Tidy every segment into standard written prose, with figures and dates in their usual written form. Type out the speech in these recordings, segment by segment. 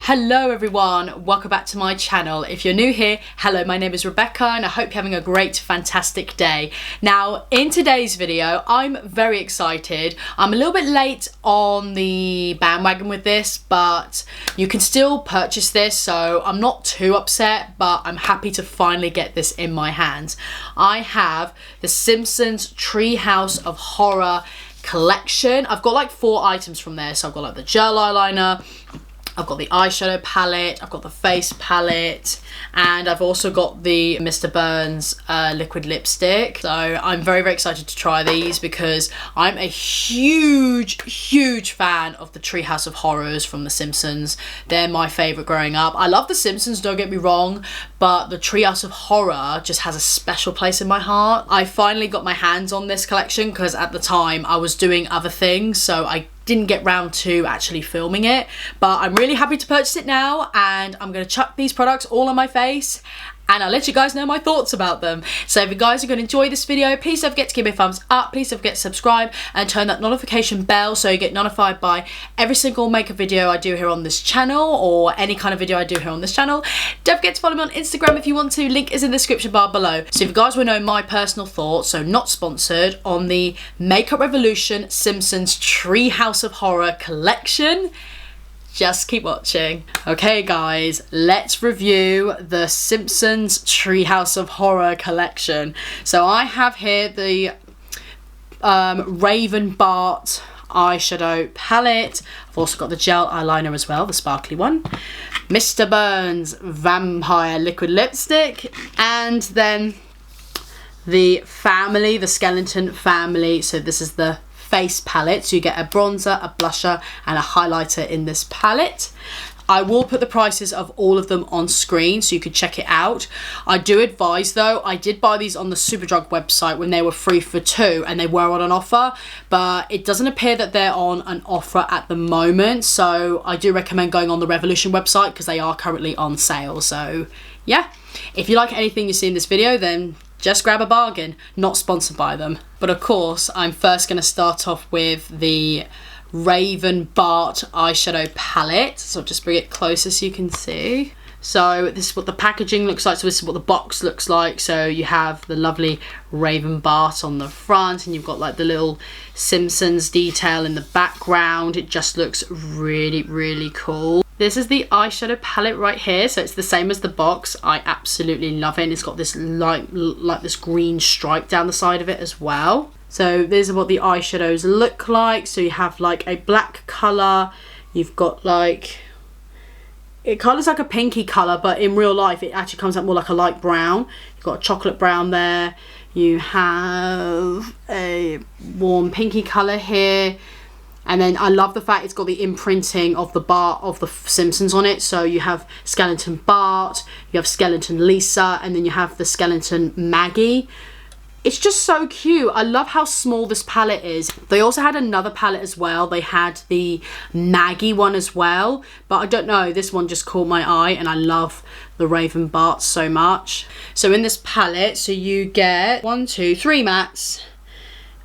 Hello everyone, welcome back to my channel. If you're new here, hello, my name is Rebecca and I hope you're having a great, fantastic day. Now, in today's video, I'm very excited. I'm a little bit late on the bandwagon with this, but you can still purchase this, so I'm not too upset, but I'm happy to finally get this in my hands. I have the Simpsons Treehouse of Horror collection. I've got like 4 items from there, so I've got like the gel eyeliner, I've got the eyeshadow palette, I've got the face palette, and I've also got the Mr. Burns liquid lipstick. So I'm very, very excited to try these because I'm a huge fan of the Treehouse of Horrors from The Simpsons. They're my favourite growing up. I love The Simpsons, don't get me wrong, but the Treehouse of Horror just has a special place in my heart. I finally got my hands on this collection because at the time I was doing other things, so I didn't get round to actually filming it, but I'm really happy to purchase it now, and I'm going to chuck these products all on my face and I'll let you guys know my thoughts about them. So if you guys are going to enjoy this video, please don't forget to give me a thumbs up, please don't forget to subscribe and turn that notification bell so you get notified by every single makeup video I do here on this channel, or any kind of video I do here on this channel. Don't forget to follow me on Instagram if you want to, link is in the description bar below. So if you guys want to know my personal thoughts, so not sponsored, on the Makeup Revolution Simpsons Treehouse of Horror collection, just keep watching. Okay guys, let's review the Simpsons Treehouse of Horror collection. So I have here the Raven Bart eyeshadow palette. I've also got the gel eyeliner as well, the sparkly one. Mr. Burns vampire liquid lipstick, and then the family, the skeleton family. So this is the face palette, so you get a bronzer, a blusher and a highlighter in this palette. I will put the prices of all of them on screen so you can check it out. I do advise though, I did buy these on the Superdrug website when they were 3 for 2 and they were on an offer, but it doesn't appear that they're on an offer at the moment, so I do recommend going on the Revolution website because they are currently on sale. So yeah, if you like anything you see in this video, then just grab a bargain. Not sponsored by them. But of course, I'm first going to start off with the Raven Bart eyeshadow palette. So I'll just bring it closer so you can see. So this is what the packaging looks like. So this is what the box looks like. So you have the lovely Raven Bart on the front, and you've got like the little Simpsons detail in the background. It just looks really, really cool. This is the eyeshadow palette right here, so it's the same as the box. I absolutely love it, and it's got this like this green stripe down the side of it as well. So these are what the eyeshadows look like. So you have like a black colour, you've got like, it colours like a pinky colour, but in real life it actually comes out more like a light brown. You've got a chocolate brown there, you have a warm pinky colour here. And then I love the fact it's got the imprinting of the Bart of the Simpsons on it. So you have skeleton Bart, you have skeleton Lisa, and then you have the skeleton Maggie. It's just so cute. I love how small this palette is. They also had another palette as well. They had the Maggie one as well, but I don't know, this one just caught my eye, and I love the Raven Bart so much. So in this palette, so you get 1, 2, 3 mattes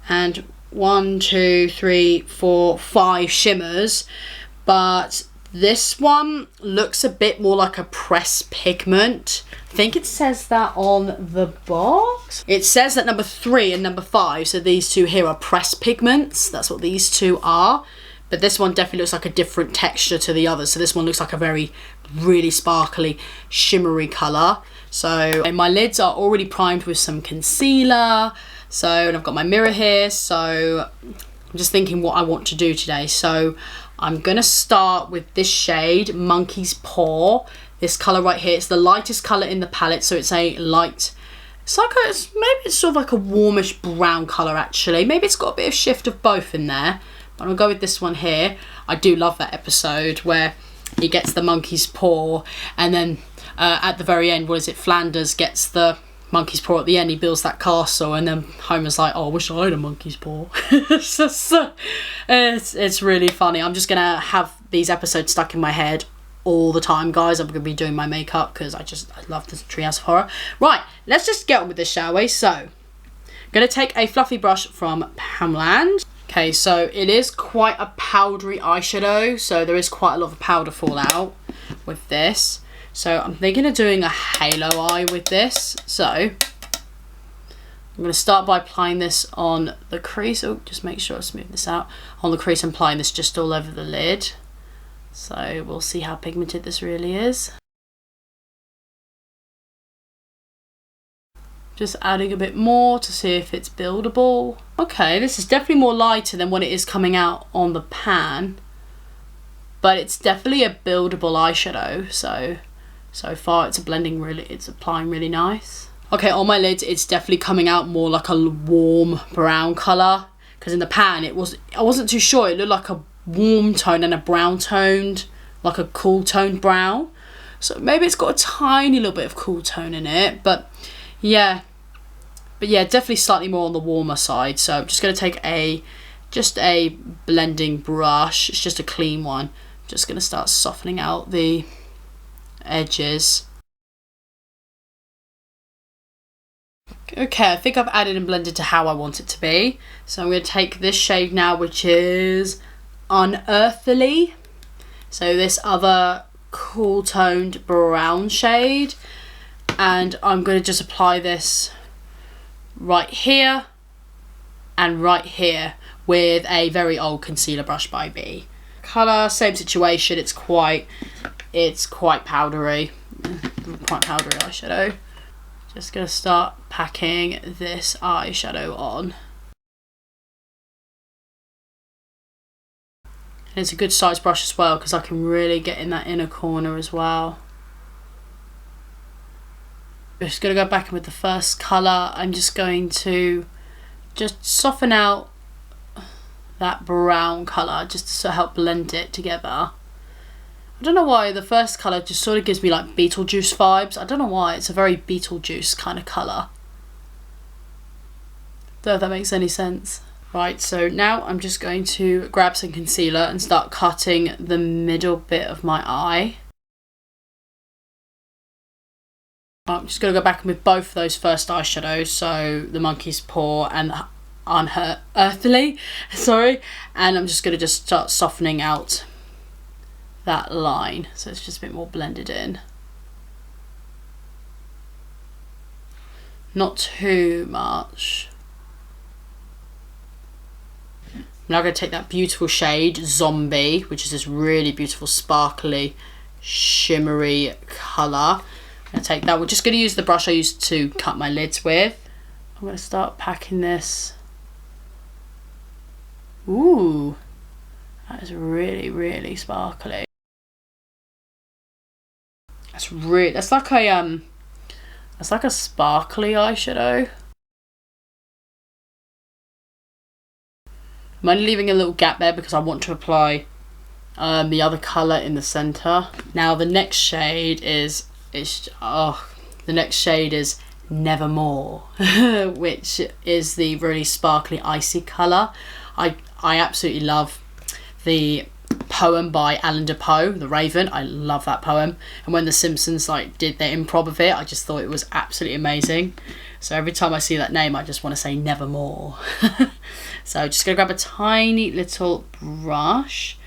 and 1, 2, 3, 4, 5 shimmers, but this one looks a bit more like a pressed pigment. I think it says that on the box. It says that number 3 and number 5, so these two here are pressed pigments. That's what these two are. But this one definitely looks like a different texture to the others. So this one looks like a really sparkly, shimmery colour. So my lids are already primed with some concealer. So, and I've got my mirror here, so I'm just thinking what I want to do today. So I'm going to start with this shade, Monkey's Paw. This colour right here, it's the lightest colour in the palette, so it's a light, it's like maybe it's sort of like a warmish brown colour actually. Maybe it's got a bit of shift of both in there, but I'll go with this one here. I do love that episode where he gets the monkey's paw, and then at the very end, what is it, Flanders gets the monkey's paw at the end, he builds that castle, and then Homer's like, oh, I wish I had a monkey's paw. It's really funny. I'm just gonna have these episodes stuck in my head all the time, guys. I'm gonna be doing my makeup because I love the Treehouse of Horror. Right, let's just get on with this, shall we? So I'm gonna take a fluffy brush from Poundland. Okay, so it is quite a powdery eyeshadow, so there is quite a lot of powder fallout. with this. So I'm thinking of doing a halo eye with this. So I'm going to start by applying this on the crease. Oh, just make sure I smooth this out. On the crease, I'm applying this just all over the lid. So we'll see how pigmented this really is. Just adding a bit more to see if it's buildable. Okay, this is definitely more lighter than what it is coming out on the pan. But it's definitely a buildable eyeshadow. So far it's applying really nice. Okay, on my lids, it's definitely coming out more like a warm brown colour. Because in the pan, I wasn't too sure. It looked like a warm tone and a brown toned, like a cool toned brown. So maybe it's got a tiny little bit of cool tone in it. But yeah, definitely slightly more on the warmer side. So I'm just going to take just a blending brush. It's just a clean one. I'm just going to start softening out the edges. Okay, I think I've added and blended to how I want it to be. So I'm going to take this shade now, which is Unearthly. So this other cool toned brown shade. And I'm going to just apply this right here and right here with a very old concealer brush by B. Colour, same situation, it's quite powdery. Quite powdery eyeshadow. Just going to start packing this eyeshadow on. And it's a good size brush as well because I can really get in that inner corner as well. Just going to go back in with the first colour. I'm just going to soften out that brown colour just to help blend it together. I don't know why the first colour just sort of gives me like Beetlejuice vibes. I don't know why, it's a very Beetlejuice kind of colour. Don't know if that makes any sense. Right, so now I'm just going to grab some concealer and start cutting the middle bit of my eye. I'm just going to go back with both of those first eyeshadows, so the Monkey's Paw and Unearthly, sorry, and I'm just going to start softening out that line so it's just a bit more blended in. Not too much. I'm now going to take that beautiful shade Zombie, which is this really beautiful sparkly shimmery colour. I'm going to take that. We're just going to use the brush I used to cut my lids with. I'm going to start packing this. Ooh, that is really, really sparkly. That's like a sparkly eyeshadow. I'm only leaving a little gap there because I want to apply the other colour in the centre. Now the next shade is Nevermore, which is the really sparkly icy colour. I absolutely love the poem by Alan Depoe, The Raven. I love that poem, and when the Simpsons did their improv of it, I just thought it was absolutely amazing. So every time I see that name, I just want to say Nevermore. So just gonna grab a tiny little brush.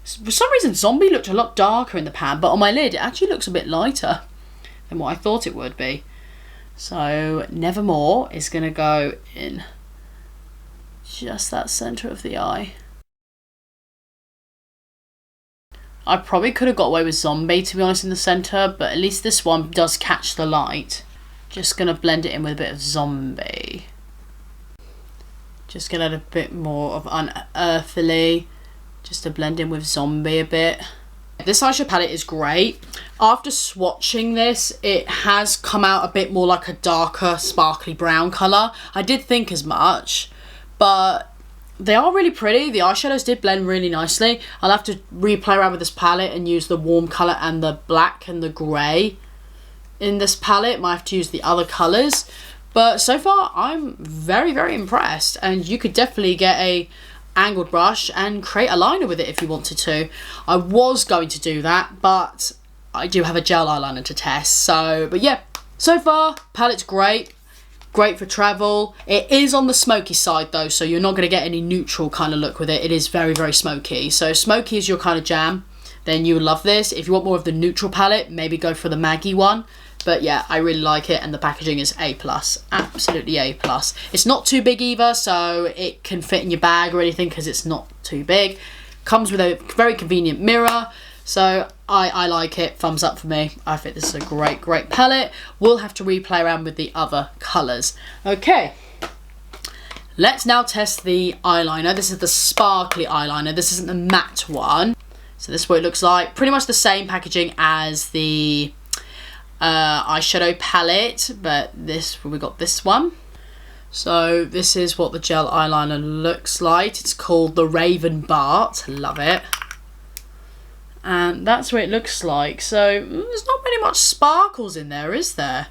For some reason Zombie looked a lot darker in the pan, but on my lid it actually looks a bit lighter than what I thought it would be. So Nevermore is gonna go in just that centre of the eye. I probably could have got away with Zombie, to be honest, in the centre, but at least this one does catch the light. Just going to blend it in with a bit of Zombie. Just going to add a bit more of Unearthly, just to blend in with Zombie a bit. This eyeshadow palette is great. After swatching this, it has come out a bit more like a darker, sparkly brown colour. I did think as much, but they are really pretty. The eyeshadows did blend really nicely. I'll have to replay around with this palette and use the warm colour and the black and the grey in this palette. Might have to use the other colours. But so far, I'm very, very impressed. And you could definitely get a angled brush and create a liner with it if you wanted to. I was going to do that, but I do have a gel eyeliner to test. So, but yeah, so far, palette's great. Great for travel. It is on the smoky side though, so you're not going to get any neutral kind of look with it. It is very, very smoky. So smoky is your kind of jam. then you will love this. If you want more of the neutral palette, maybe go for the Maggie one. But yeah, I really like it, and the packaging is A+, absolutely A+. It's not too big either, so it can fit in your bag or anything because it's not too big. Comes with a very convenient mirror, so I like it. Thumbs up for me. I think this is a great palette. We'll have to replay around with the other colours. Okay, let's now test the eyeliner. This is the sparkly eyeliner. This isn't the matte one. So this is what it looks like. Pretty much the same packaging as the eyeshadow palette, but we got this one. So this is what the gel eyeliner looks like. It's called the Raven Bart. Love it. And that's what it looks like. So there's not really much sparkles in there, is there?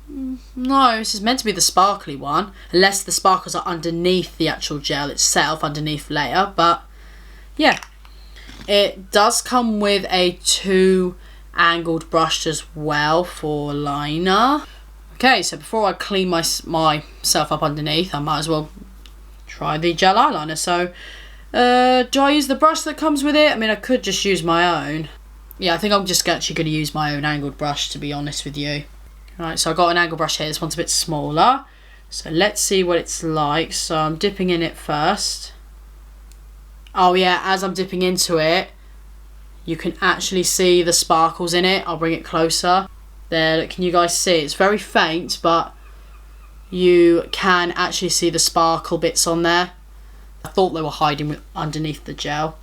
No, this is meant to be the sparkly one, unless the sparkles are underneath the actual gel itself, underneath layer. But yeah, it does come with a 2 angled brush as well for liner. Okay, so before I clean myself up underneath, I might as well try the gel eyeliner. So do I use the brush that comes with it? I mean, I could just use my own. Yeah, I think I'm just actually going to use my own angled brush, to be honest with you. Alright, so I've got an angled brush here. This one's a bit smaller, so let's see what it's like. So I'm dipping in it first. Oh yeah, as I'm dipping into it, you can actually see the sparkles in it. I'll bring it closer. There, can you guys see? It's very faint, but you can actually see the sparkle bits on there. I thought they were hiding underneath the gel.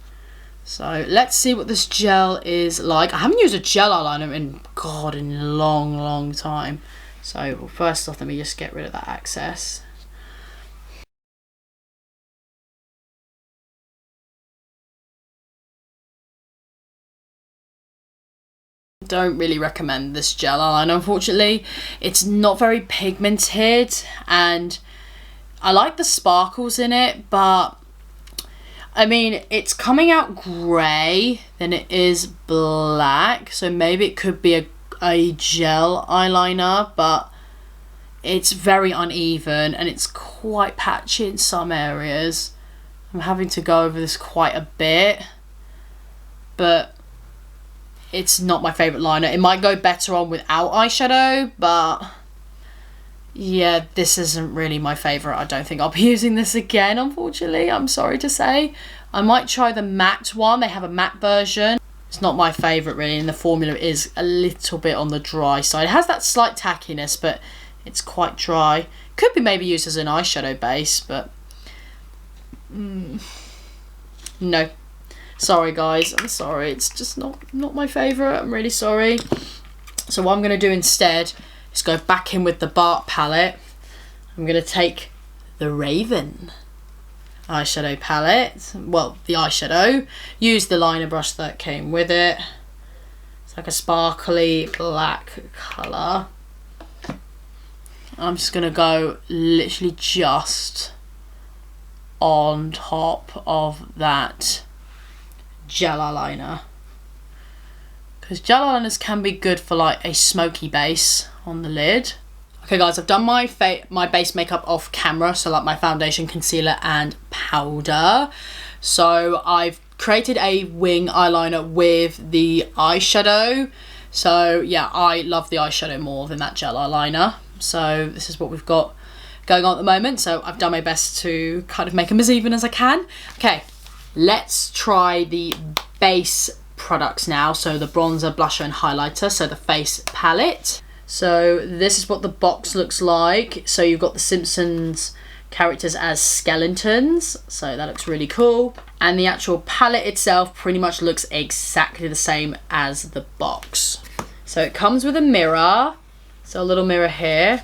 So let's see what this gel is like. I haven't used a gel eyeliner in a long time. So first off, let me just get rid of that excess. Don't really recommend this gel eyeliner, unfortunately. It's not very pigmented, and I like the sparkles in it, but I mean, it's coming out grey than it is black, so maybe it could be a gel eyeliner, but it's very uneven and it's quite patchy in some areas. I'm having to go over this quite a bit, but it's not my favourite liner. It might go better on without eyeshadow, but yeah, this isn't really my favourite. I don't think I'll be using this again, unfortunately. I'm sorry to say. I might try the matte one. They have a matte version. It's not my favourite really, and the formula is a little bit on the dry side. It has that slight tackiness, but it's quite dry. Could be maybe used as an eyeshadow base, but no. Sorry guys, I'm sorry. It's just not my favourite. I'm really sorry. So what I'm going to do instead is go back in with the Bart palette. I'm going to take the Raven eyeshadow palette. Well, the eyeshadow. Use the liner brush that came with it. It's like a sparkly black colour. I'm just going to go literally just on top of that gel eyeliner, because gel eyeliners can be good for like a smoky base on the lid. Okay guys, I've done my base makeup off camera, so like my foundation, concealer and powder. So I've created a wing eyeliner with the eyeshadow. So yeah, I love the eyeshadow more than that gel eyeliner. So this is what we've got going on at the moment. So I've done my best to kind of make them as even as I can. Okay, let's try the base products now. So the bronzer, blusher and highlighter. So the face palette. So this is what the box looks like. So you've got the Simpsons characters as skeletons. So that looks really cool. And the actual palette itself pretty much looks exactly the same as the box. So it comes with a mirror. So a little mirror here.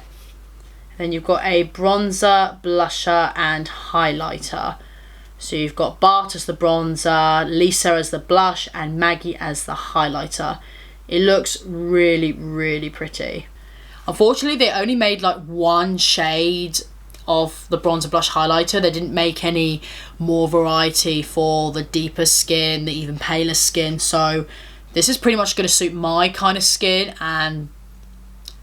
Then you've got a bronzer, blusher and highlighter. So you've got Bart as the bronzer, Lisa as the blush and Maggie as the highlighter. It looks really, really pretty. Unfortunately, they only made like one shade of the bronzer, blush, highlighter. They didn't make any more variety for the deeper skin, the even paler skin. So this is pretty much going to suit my kind of skin, and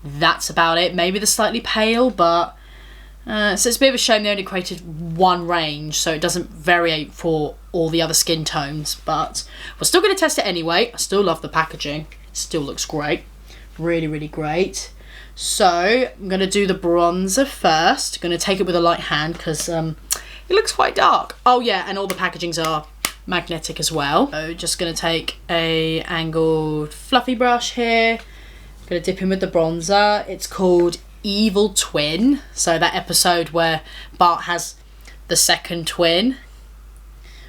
that's about it. Maybe the slightly pale, but so it's a bit of a shame they only created one range, so it doesn't vary for all the other skin tones, but we're still going to test it anyway. I still love the packaging. It still looks great. Really, really great. So I'm going to do the bronzer first. I'm going to take it with a light hand because it looks quite dark. Oh yeah, and all the packagings are magnetic as well. So just going to take a angled fluffy brush here. I'm going to dip in with the bronzer. It's called Evil Twin. So that episode where Bart has the second twin.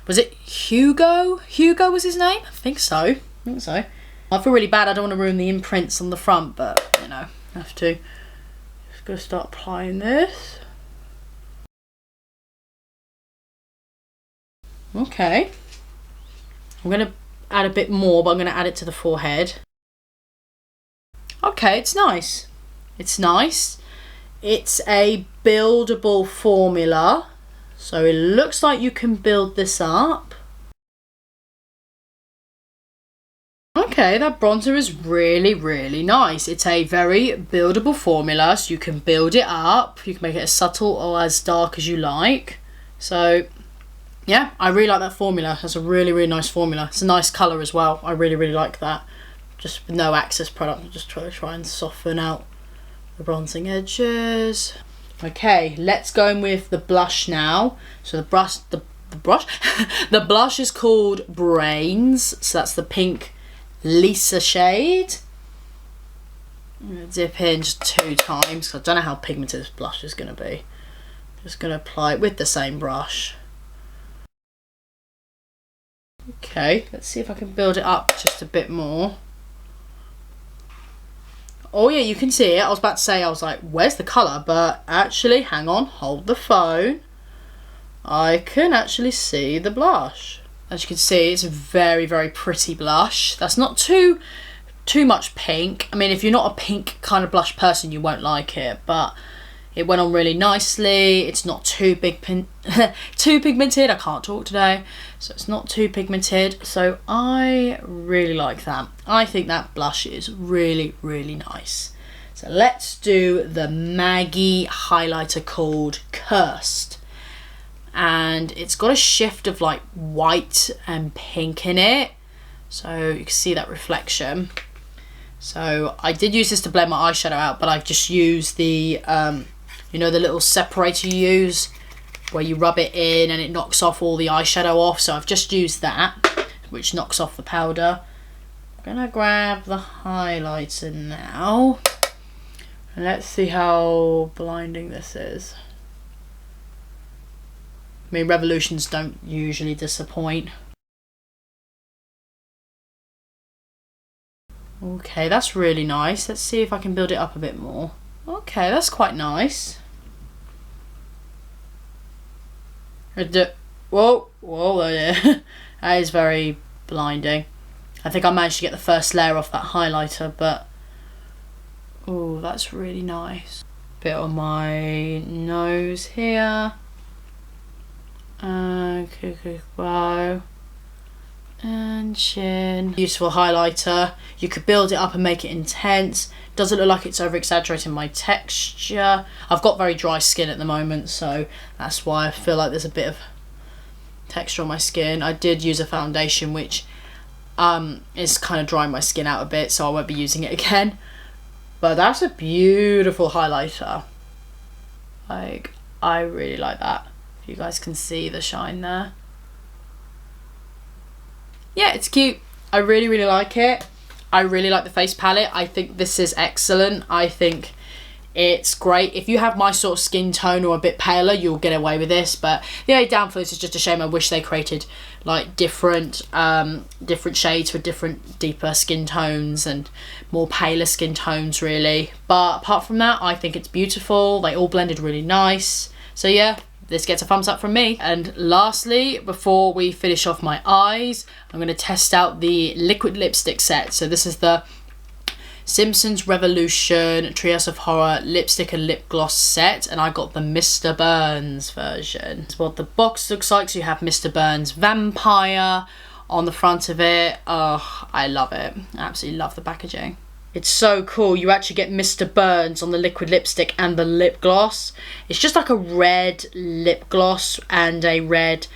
Was it Hugo? Hugo was his name? I think so. I feel really bad. I don't want to ruin the imprints on the front, but you know, I have to. Just gonna start applying this. Okay. I'm gonna add a bit more, but I'm gonna add it to the forehead. Okay, it's nice. It's nice. It's a buildable formula, so it looks like you can build this up. Okay, that bronzer is really, really nice. It's a very buildable formula, so you can build it up. You can make it as subtle or as dark as you like. So, yeah, I really like that formula. It's a really, really nice formula. It's a nice colour as well. I really, really like that. Just with no Access product, I'll just try and soften out the bronzing edges. Okay, let's go in with the blush now. So the brush, the blush is called Brains. So that's the pink Lisa shade. I'm gonna dip in just 2 times because I don't know how pigmented this blush is gonna be. Just gonna apply it with the same brush. Okay, let's see if I can build it up just a bit more. Oh yeah, you can see it. I was about to say, I was like, where's the colour? But actually, hang on, hold the phone. I can actually see the blush. As you can see, it's a very, very pretty blush. That's not too much pink. I mean, if you're not a pink kind of blush person, you won't like it, but it went on really nicely. It's not too too pigmented. I can't talk today. So it's not too pigmented. So I really like that. I think that blush is really, really nice. So let's do the Maggie highlighter called Cursed. And it's got a shift of like white and pink in it. So you can see that reflection. So I did use this to blend my eyeshadow out, but I've just used the, you know, the little separator you use where you rub it in and it knocks off all the eyeshadow off. So I've just used that, which knocks off the powder. I'm gonna grab the highlighter now. And let's see how blinding this is. I mean, Revolutions don't usually disappoint. Okay, that's really nice. Let's see if I can build it up a bit more. Okay, that's quite nice. Whoa, yeah. That is very blinding. I think I managed to get the first layer off that highlighter, but oh, that's really nice. Bit on my nose here. Kiko brow and chin. Useful highlighter. You could build it up and make it intense. Doesn't look like it's over exaggerating my texture. I've got very dry skin at the moment, so that's why I feel like there's a bit of texture on my skin. I did use a foundation which is kind of drying my skin out a bit, so I won't be using it again. But that's a beautiful highlighter. Like, I really like that. If you guys can see the shine there. Yeah, it's cute. I really, really like it. I really like the face palette. I think this is excellent. I think it's great. If you have my sort of skin tone or a bit paler, you'll get away with this. But the only downfall is just a shame. I wish they created like different shades for different deeper skin tones and more paler skin tones, really. But apart from that, I think it's beautiful. They all blended really nice. So yeah, this gets a thumbs up from me. And lastly, before we finish off my eyes, I'm going to test out the liquid lipstick set. So this is the Simpsons Revolution Treehouse of Horror lipstick and lip gloss set, and I got the Mr. Burns version. That's what the box looks like. So you have Mr. Burns Vampire on the front of it. Oh, I love it. I absolutely love the packaging. It's so cool. You actually get Mr. Burns on the liquid lipstick and the lip gloss. It's just like a red lip gloss and a red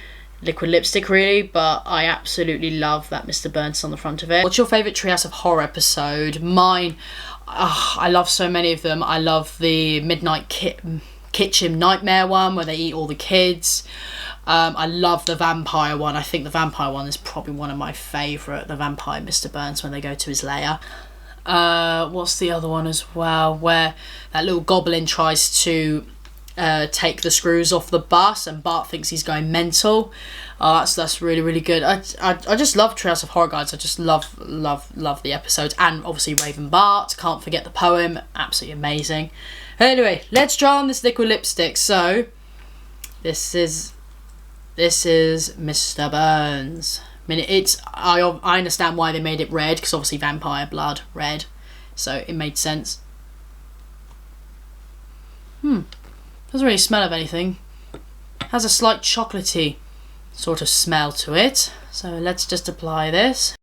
liquid lipstick really, but I absolutely love that Mr. Burns on the front of it. What's your favourite Treehouse of Horror episode? Mine, I love so many of them. I love the Midnight Kitchen Nightmare one where they eat all the kids. I love the vampire one. I think the vampire one is probably one of my favourite. The vampire Mr. Burns when they go to his lair. What's the other one as well? Where that little goblin tries to take the screws off the bus and Bart thinks he's going mental. That's really, really good. I just love Treehouse of Horror, guys. I just love the episodes. And obviously Raven Bart, can't forget the poem, absolutely amazing. Anyway, let's try on this liquid lipstick. So this is Mr. Burns. I mean, I understand why they made it red, because obviously vampire blood, red, so it made sense. Doesn't really smell of anything. Has a slight chocolatey sort of smell to it. So let's just apply this.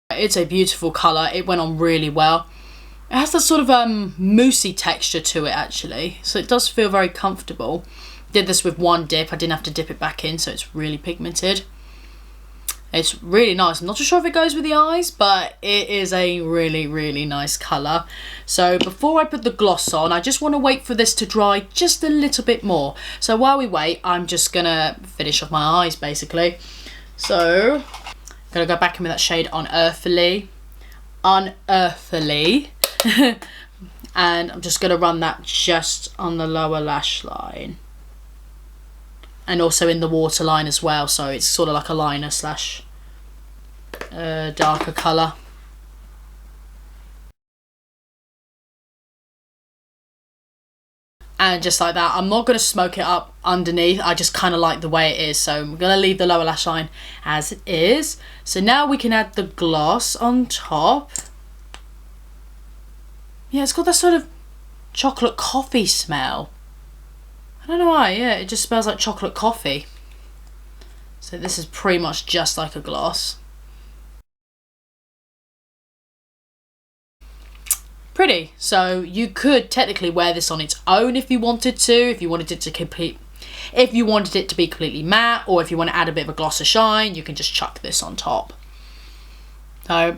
It's a beautiful colour. It went on really well. It has that sort of moussey texture to it actually, so it does feel very comfortable. Did this with one dip. I didn't have to dip it back in, so it's really pigmented. It's really nice. I'm not too sure if it goes with the eyes, but it is a really, really nice colour. So before I put the gloss on, I just want to wait for this to dry just a little bit more. So while we wait, I'm just going to finish off my eyes, basically. So I'm going to go back in with that shade Unearthly. Unearthly. And I'm just going to run that just on the lower lash line. And also in the waterline as well, so it's sort of like a liner slash darker colour. And just like that, I'm not going to smoke it up underneath, I just kind of like the way it is, so I'm going to leave the lower lash line as it is. So now we can add the gloss on top. Yeah, it's got that sort of chocolate coffee smell. I don't know why, yeah, it just smells like chocolate coffee. So this is pretty much just like a gloss. Pretty. So you could technically wear this on its own if you wanted to, if you wanted it to be completely matte, or if you want to add a bit of a gloss or shine, you can just chuck this on top. So,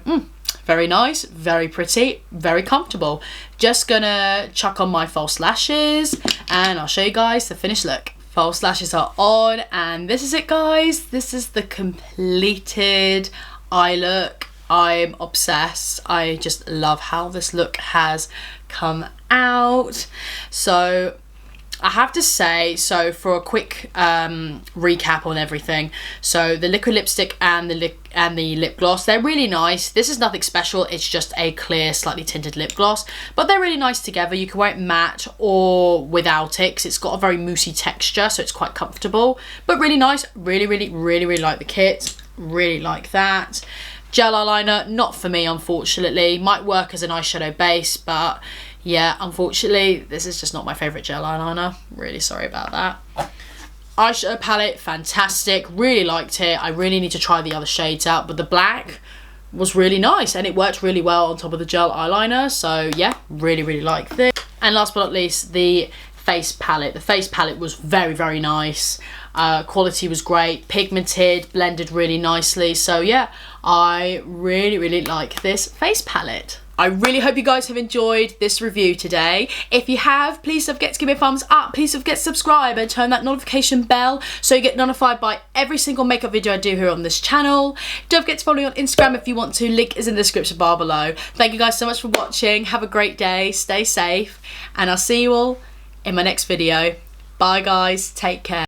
very nice, very pretty, very comfortable. Just gonna chuck on my false lashes and I'll show you guys the finished look. False lashes are on and this is it, guys. This is the completed eye look. I'm obsessed. I just love how this look has come out. So I have to say, so for a quick recap on everything, so the liquid lipstick and the lip gloss, they're really nice. This is nothing special, it's just a clear, slightly tinted lip gloss, but they're really nice together. You can wear it matte or without it, because it's got a very moussey texture, so it's quite comfortable, but really nice. Really like the kit, really like that. Gel eyeliner, not for me, unfortunately. Might work as an eyeshadow base, but yeah, unfortunately, this is just not my favourite gel eyeliner. Really sorry about that. Eyeshadow palette, fantastic. Really liked it. I really need to try the other shades out, but the black was really nice and it worked really well on top of the gel eyeliner. So yeah, really liked it. And last but not least, the face palette. The face palette was very nice. Quality was great, pigmented, blended really nicely. So yeah, I really like this face palette. I really hope you guys have enjoyed this review today. If you have, please don't forget to give me a thumbs up. Please don't forget to subscribe and turn that notification bell so you get notified by every single makeup video I do here on this channel. Don't forget to follow me on Instagram if you want to. Link is in the description bar below. Thank you guys so much for watching. Have a great day. Stay safe. And I'll see you all in my next video. Bye guys. Take care.